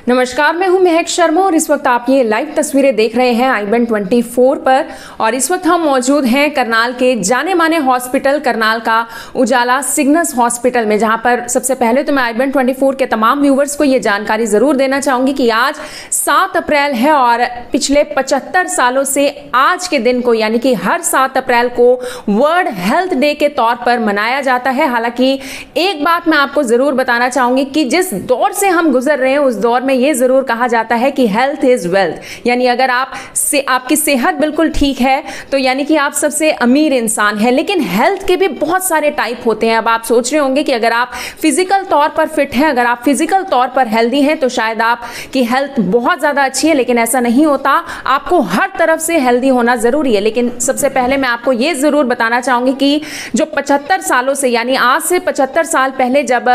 नमस्कार, मैं हूं महक शर्मा और इस वक्त आप ये लाइव तस्वीरें देख रहे हैं i24 पर। और इस वक्त हम मौजूद हैं करनाल के जाने माने हॉस्पिटल करनाल का उजाला सिग्नस हॉस्पिटल में, जहां पर सबसे पहले तो मैं i24 के तमाम व्यूवर्स को ये जानकारी जरूर देना चाहूंगी कि आज 7 अप्रैल है और पिछले 75 सालों से आज के दिन को यानी कि हर 7 अप्रैल को वर्ल्ड हेल्थ डे के तौर पर मनाया जाता है। हालांकि एक बात मैं आपको जरूर बताना चाहूंगी कि जिस दौर से हम गुजर रहे हैं उस दौर में ये जरूर कहा जाता है कि हेल्थ इज वेल्थ, यानी अगर आपकी सेहत बिल्कुल ठीक है तो यानी कि आप सबसे अमीर इंसान है। लेकिन हेल्थ के भी बहुत सारे टाइप होते हैं। अब आप सोच रहे होंगे कि अगर आप फिजिकल तौर पर फिट हैं, अगर आप फिजिकल तौर पर हेल्दी हैं तो शायद आपकी हेल्थ बहुत ज्यादा अच्छी है, लेकिन ऐसा नहीं होता। आपको हर तरफ से हेल्दी होना जरूरी है। लेकिन सबसे पहले मैं आपको ये जरूर बताना चाहूंगी कि जो 75 सालों से यानी आज से 75 साल पहले जब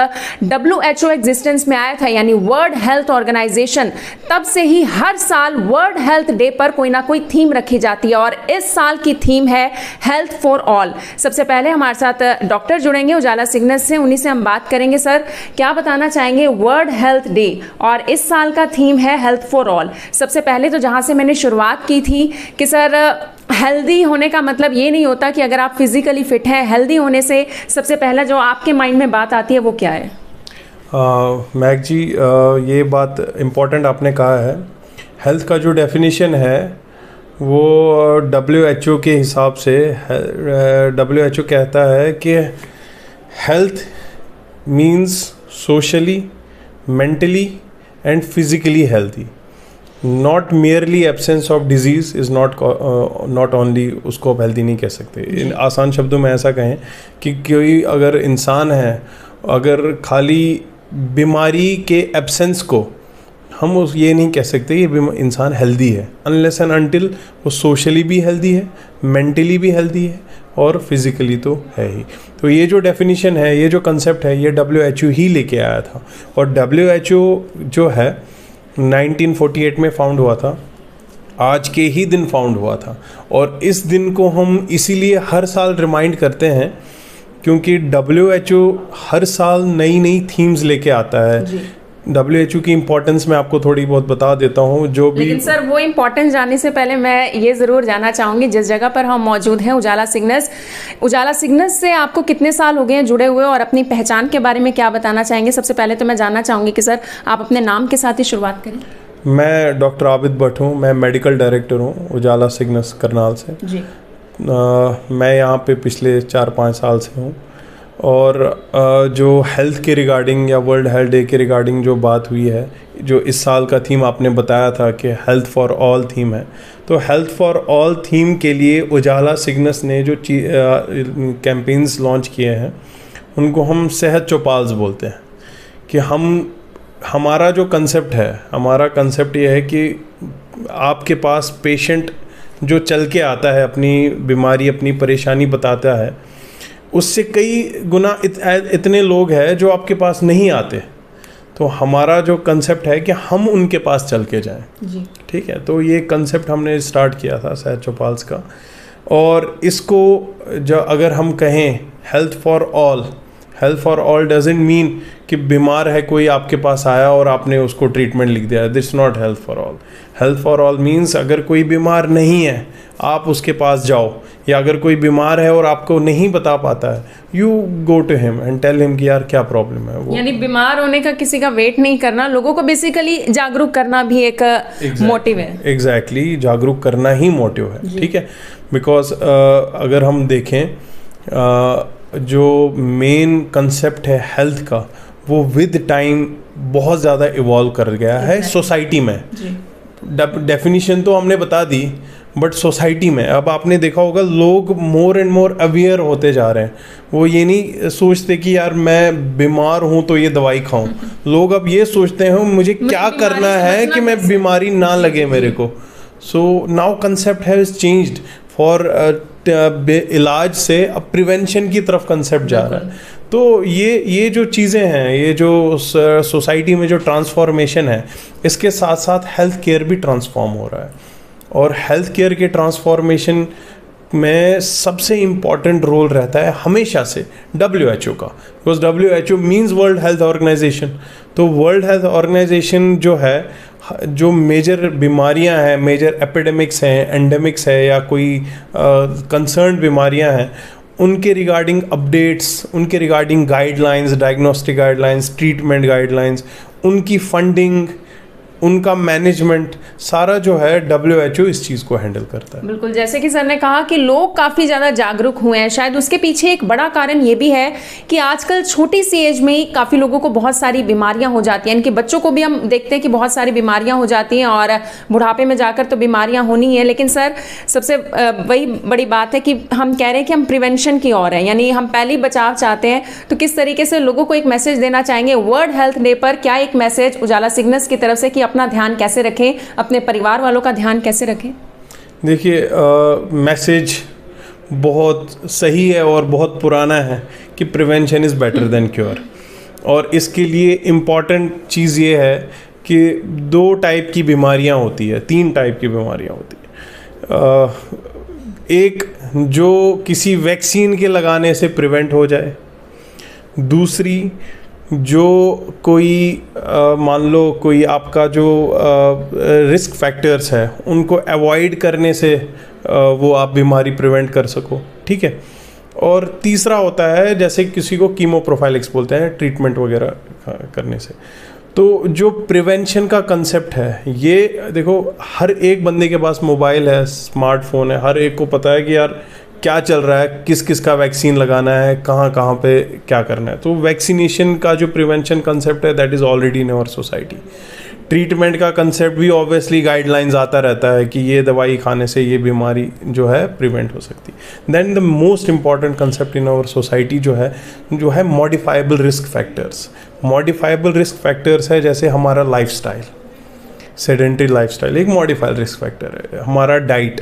WHO एग्जिस्टेंस में आया था यानी वर्ल्ड हेल्थ ऑर्गेनाइजेशन, तब से ही हर साल वर्ल्ड हेल्थ डे पर कोई ना कोई थीम रखी जाती है और इस साल की थीम है हेल्थ फॉर ऑल। सबसे पहले हमारे साथ डॉक्टर जुड़ेंगे उजाला सिग्नस से, उन्हीं से हम बात करेंगे। सर, क्या बताना चाहेंगे वर्ल्ड हेल्थ डे और इस साल का थीम है हेल्थ फॉर ऑल। सबसे पहले तो जहां से मैंने शुरुआत की थी कि सर हेल्दी होने का मतलब ये नहीं होता कि अगर आप फिजिकली फिट हैं। हेल्दी होने से सबसे पहला जो आपके माइंड में बात आती है वो क्या है? मैक जी, ये बात इम्पॉर्टेंट आपने कहा है। हेल्थ का जो डेफिनेशन है वो WHO के हिसाब से WHO कहता है कि health means socially, mentally and physically healthy, not merely absence of disease is not only. उसको आप हेल्दी नहीं कह सकते। इन आसान शब्दों में ऐसा कहें कि कोई अगर इंसान है, अगर खाली बीमारी के एब्सेंस को हम उस ये नहीं कह सकते ये इंसान हेल्दी है, अनलेस एंड अनटिल वो सोशली भी हेल्दी है, मेंटली भी हेल्दी है और फिज़िकली तो है ही। तो ये जो डेफिनेशन है, ये जो कंसेप्ट है, ये WHO ही लेके आया था। और WHO जो है 1948 में फाउंड हुआ था, आज के ही दिन फाउंड हुआ था। और इस दिन को हम इसीलिए हर साल रिमाइंड करते हैं क्योंकि WHO हर साल नई नई थीम्स लेके आता है। WHO की इम्पोर्टेंस मैं आपको थोड़ी बहुत बता देता हूँ जो भी। लेकिन सर वो इम्पोर्टेंस जानने से पहले मैं ये ज़रूर जानना चाहूँगी जिस जगह पर हम मौजूद हैं उजाला सिग्नस से आपको कितने साल हो गए हैं जुड़े हुए और अपनी पहचान के बारे में क्या बताना चाहेंगे? सबसे पहले तो मैं जानना चाहूँगी कि सर आप अपने नाम के साथ ही शुरुआत करें। मैं डॉक्टर आबिद भट्ट हूँ, मैं मेडिकल डायरेक्टर हूँ उजाला सिग्नस करनाल से जी। मैं यहाँ पे पिछले 4-5 साल से हूँ। और जो हेल्थ के रिगार्डिंग या वर्ल्ड हेल्थ डे के रिगार्डिंग जो बात हुई है, जो इस साल का थीम आपने बताया था कि हेल्थ फॉर ऑल थीम है, तो हेल्थ फॉर ऑल थीम के लिए उजाला सिग्नस ने जो कैंपेन्स लॉन्च किए हैं उनको हम सेहत चौपाल्स बोलते हैं। कि हमारा जो कंसेप्ट है, हमारा कंसेप्ट ये है कि आपके पास पेशेंट जो चल के आता है, अपनी बीमारी अपनी परेशानी बताता है, उससे कई गुना इतने लोग हैं जो आपके पास नहीं आते। तो हमारा जो कंसेप्ट है कि हम उनके पास चल के जाएं जी। ठीक है, तो ये कंसेप्ट हमने स्टार्ट किया था सेहत चौपाल्स का। और इसको जो अगर हम कहें health for all doesn't mean कि बीमार है कोई आपके पास आया और आपने उसको ट्रीटमेंट लिख दिया। This not health for all. Health for all means अगर कोई बीमार नहीं है आप उसके पास जाओ, या अगर कोई बीमार है और आपको नहीं बता पाता है, you go to him and tell him कि यार क्या प्रॉब्लम है। वो यानी बीमार होने का किसी का वेट नहीं करना, लोगों को बेसिकली जागरूक करना भी एक मोटिव है। एग्जैक्टली, जागरूक करना ही मोटिव है। ठीक है, बिकॉज अगर हम देखें जो मेन कंसेप्ट है हेल्थ का वो विद टाइम बहुत ज़्यादा इवॉल्व कर गया है सोसाइटी में। डेफिनेशन तो हमने बता दी, बट सोसाइटी में अब आपने देखा होगा लोग मोर एंड मोर अवेयर होते जा रहे हैं। वो ये नहीं सोचते कि यार मैं बीमार हूँ तो ये दवाई खाऊं। लोग अब ये सोचते हैं मुझे क्या करना है कि मैं बीमारी ना लगे मेरे को। So now concept has changed for इलाज से अब प्रिवेंशन की तरफ कंसेप्ट जा रहा है। तो ये जो चीज़ें हैं, ये जो सोसाइटी में जो ट्रांसफॉर्मेशन है, इसके साथ साथ हेल्थ केयर भी ट्रांसफॉर्म हो रहा है। और हेल्थ केयर के ट्रांसफॉर्मेशन में सबसे इम्पॉर्टेंट रोल रहता है हमेशा से WHO का, because WHO means World Health Organization. तो वर्ल्ड हेल्थ ऑर्गेनाइजेशन जो है, जो मेजर बीमारियां हैं, मेजर एपिडेमिक्स हैं, एंडेमिक्स है या कोई कंसर्न बीमारियां हैं, उनके रिगार्डिंग अपडेट्स, उनके regarding guidelines, diagnostic guidelines, treatment guidelines, उनकी फंडिंग, उनका मैनेजमेंट, सारा जो है WHO इस चीज़ को हैंडल करता है। बिल्कुल, जैसे कि सर ने कहा कि लोग काफ़ी ज़्यादा जागरूक हुए हैं, शायद उसके पीछे एक बड़ा कारण ये भी है कि आजकल छोटी सी एज में ही काफ़ी लोगों को बहुत सारी बीमारियां हो जाती हैं। इनके बच्चों को भी हम देखते हैं कि बहुत सारी बीमारियां हो जाती हैं और बुढ़ापे में जाकर तो बीमारियां होनी है। लेकिन सर सबसे वही बड़ी बात है कि हम कह रहे हैं कि हम प्रिवेंशन की ओर हैं, यानी हम पहले ही बचाव चाहते हैं। तो किस तरीके से लोगों को एक मैसेज देना चाहेंगे वर्ल्ड हेल्थ डे पर? क्या एक मैसेज उजाला सिग्नस की तरफ से कि अपना ध्यान कैसे रखें, अपने परिवार वालों का ध्यान कैसे रखें? देखिए, मैसेज बहुत सही है और बहुत पुराना है कि prevention is better than cure. और इसके लिए इम्पॉर्टेंट चीज़ ये है कि 2 टाइप की बीमारियां होती है, 3 टाइप की बीमारियां होती है। एक जो किसी वैक्सीन के लगाने से प्रिवेंट हो जाए, दूसरी जो कोई मान लो कोई आपका जो रिस्क फैक्टर्स है उनको अवॉइड करने से वो आप बीमारी प्रिवेंट कर सको, ठीक है। और तीसरा होता है जैसे किसी को कीमो प्रोफाइलिक्स बोलते हैं, ट्रीटमेंट वगैरह करने से। तो जो प्रिवेंशन का कंसेप्ट है, ये देखो हर एक बंदे के पास मोबाइल है, स्मार्टफोन है, हर एक को पता है कि यार क्या चल रहा है, किस किस का वैक्सीन लगाना है, कहाँ कहाँ पे क्या करना है। तो वैक्सीनेशन का जो प्रिवेंशन कंसेप्ट है that is already in our society. Treatment का कंसेप्ट भी ऑब्वियसली गाइडलाइंस आता रहता है कि ये दवाई खाने से ये बीमारी जो है प्रिवेंट हो सकती है। Then the most important concept in our society जो है modifiable risk factors. Modifiable risk factors है जैसे हमारा लाइफस्टाइल, सेडेंटरी लाइफस्टाइल एक मॉडिफाइड रिस्क फैक्टर है, हमारा डाइट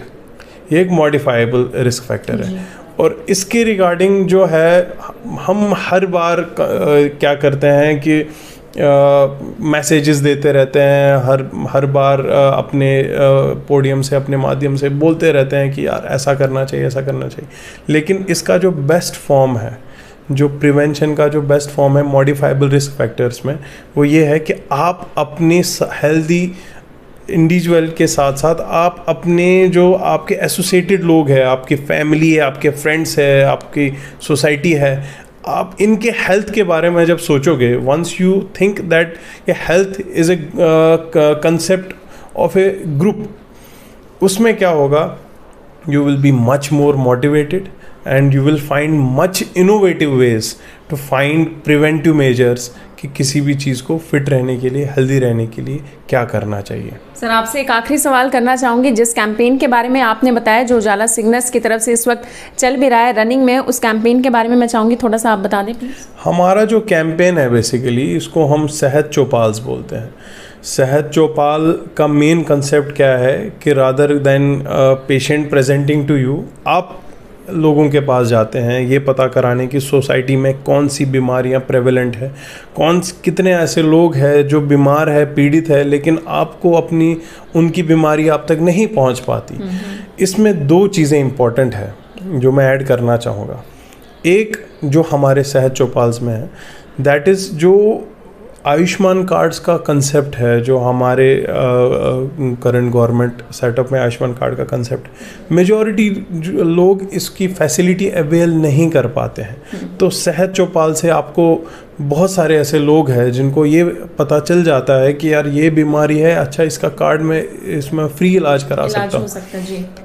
ये एक मॉडिफाइबल रिस्क फैक्टर है। और इसके रिगार्डिंग जो है हम हर बार क्या करते हैं कि मैसेजेस देते रहते हैं, हर बार अपने पोडियम से, अपने माध्यम से बोलते रहते हैं कि यार ऐसा करना चाहिए, ऐसा करना चाहिए। लेकिन इसका जो बेस्ट फॉर्म है, जो प्रिवेंशन का जो बेस्ट फॉर्म है मॉडिफाइबल रिस्क फैक्टर्स में, वो ये है कि आप अपने हेल्दी इंडिविजुअल के साथ साथ आप अपने जो आपके एसोसिएटेड लोग हैं, आपकी फैमिली है, आपके फ्रेंड्स है, आपकी सोसाइटी है, आप इनके हेल्थ के बारे में जब सोचोगे, वंस यू थिंक दैट ये health is a concept of A group, उसमें क्या होगा, you will be much more motivated and you will find much innovative ways to find preventive measures कि किसी भी चीज़ को फिट रहने के लिए, हेल्दी रहने के लिए क्या करना चाहिए। सर आपसे एक आखिरी सवाल करना चाहूँगी, जिस कैंपेन के बारे में आपने बताया जो उजाला सिग्नस की तरफ से इस वक्त चल भी रहा है रनिंग में, उस कैंपेन के बारे में मैं चाहूँगी थोड़ा सा आप बता दें प्लीज़। हमारा जो कैंपेन है बेसिकली इसको हम सेहत चौपाल्स बोलते हैं। सेहत चौपाल का मेन कंसेप्ट क्या है कि rather than patient presenting to you, आप लोगों के पास जाते हैं ये पता कराने की सोसाइटी में कौन सी बीमारियां प्रेवलेंट है, कितने ऐसे लोग हैं जो बीमार है, पीड़ित है, लेकिन आपको अपनी उनकी बीमारी आप तक नहीं पहुंच पाती। इसमें 2 चीज़ें इंपॉर्टेंट है जो मैं ऐड करना चाहूँगा। एक जो हमारे सेहत चौपाल्स में है दैट इज़ जो आयुष्मान कार्ड्स का कंसेप्ट है, जो हमारे करंट गवर्नमेंट सेटअप में आयुष्मान कार्ड का कंसेप्ट, मेजॉरिटी लोग इसकी फैसिलिटी अवेल नहीं कर पाते हैं। तो सेहत चौपाल से आपको बहुत सारे ऐसे लोग हैं जिनको ये पता चल जाता है कि यार ये बीमारी है, अच्छा इसका कार्ड में इसमें फ्री इलाज करा सकता हूँ,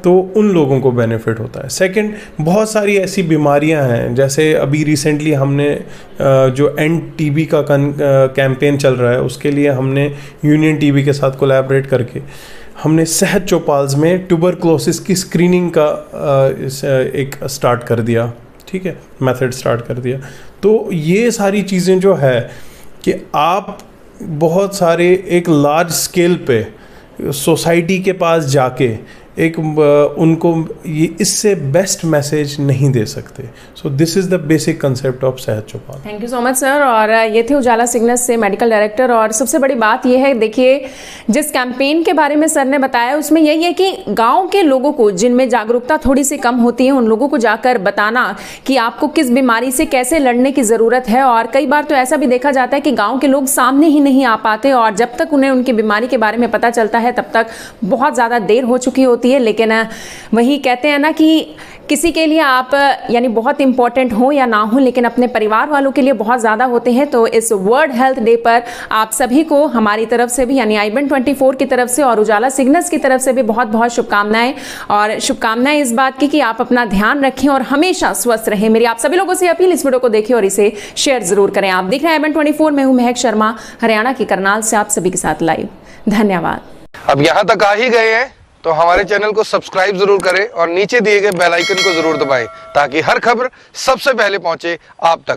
तो उन लोगों को बेनिफिट होता है। सेकंड, बहुत सारी ऐसी बीमारियां हैं, जैसे अभी रिसेंटली हमने जो एंड टीबी का कैंपेन चल रहा है उसके लिए हमने यूनियन टीबी के साथ कोलैबोरेट करके हमने सेहत चौपाल्स में ट्यूबरक्लोसिस की स्क्रीनिंग का एक स्टार्ट कर दिया, ठीक है, मेथड स्टार्ट कर दिया। तो ये सारी चीज़ें जो है कि आप बहुत सारे एक लार्ज स्केल पे सोसाइटी के पास जाके एक उनको ये इससे बेस्ट मैसेज नहीं दे सकते। So so this is the basic concept of Sehat Chaupal. Thank you so much sir. और ये थे उजाला सिग्नस से मेडिकल डायरेक्टर। और सबसे बड़ी बात ये है, देखिए जिस कैंपेन के बारे में सर ने बताया उसमें यही है कि गांव के लोगों को, जिनमें जागरूकता थोड़ी सी कम होती है, उन लोगों को जाकर बताना कि आपको किस बीमारी से कैसे लड़ने की ज़रूरत है। और कई बार तो ऐसा भी देखा जाता है कि गाँव के लोग सामने ही नहीं आ पाते और जब तक उन्हें उनकी बीमारी के बारे में पता चलता है तब तक बहुत ज़्यादा देर हो चुकी होती है। लेकिन वही कहते हैं ना कि किसी के लिए आप यानी बहुत इंपॉर्टेंट हो या ना हो, लेकिन अपने परिवार वालों के लिए बहुत ज़्यादा होते हैं। तो इस वर्ल्ड हेल्थ डे पर आप सभी को हमारी तरफ से भी, यानी आईबेन 24 की तरफ से और उजाला सिग्नस की तरफ से भी बहुत बहुत शुभकामनाएं। और शुभकामनाएं इस बात की कि आप अपना ध्यान रखें और हमेशा स्वस्थ रहें। मेरी आप सभी लोगों से अपील, इस वीडियो को देखिए और इसे शेयर जरूर करें। आप देख रहे हैं आईबेन 24, मैं हूं महक शर्मा, हरियाणा की करनाल से आप सभी के साथ लाइव। धन्यवाद। अब यहाँ तक आ ही गए हैं तो हमारे चैनल को सब्सक्राइब जरूर करें और नीचे दिए गए बेल आइकन को जरूर दबाएं ताकि हर खबर सबसे पहले पहुंचे आप तक।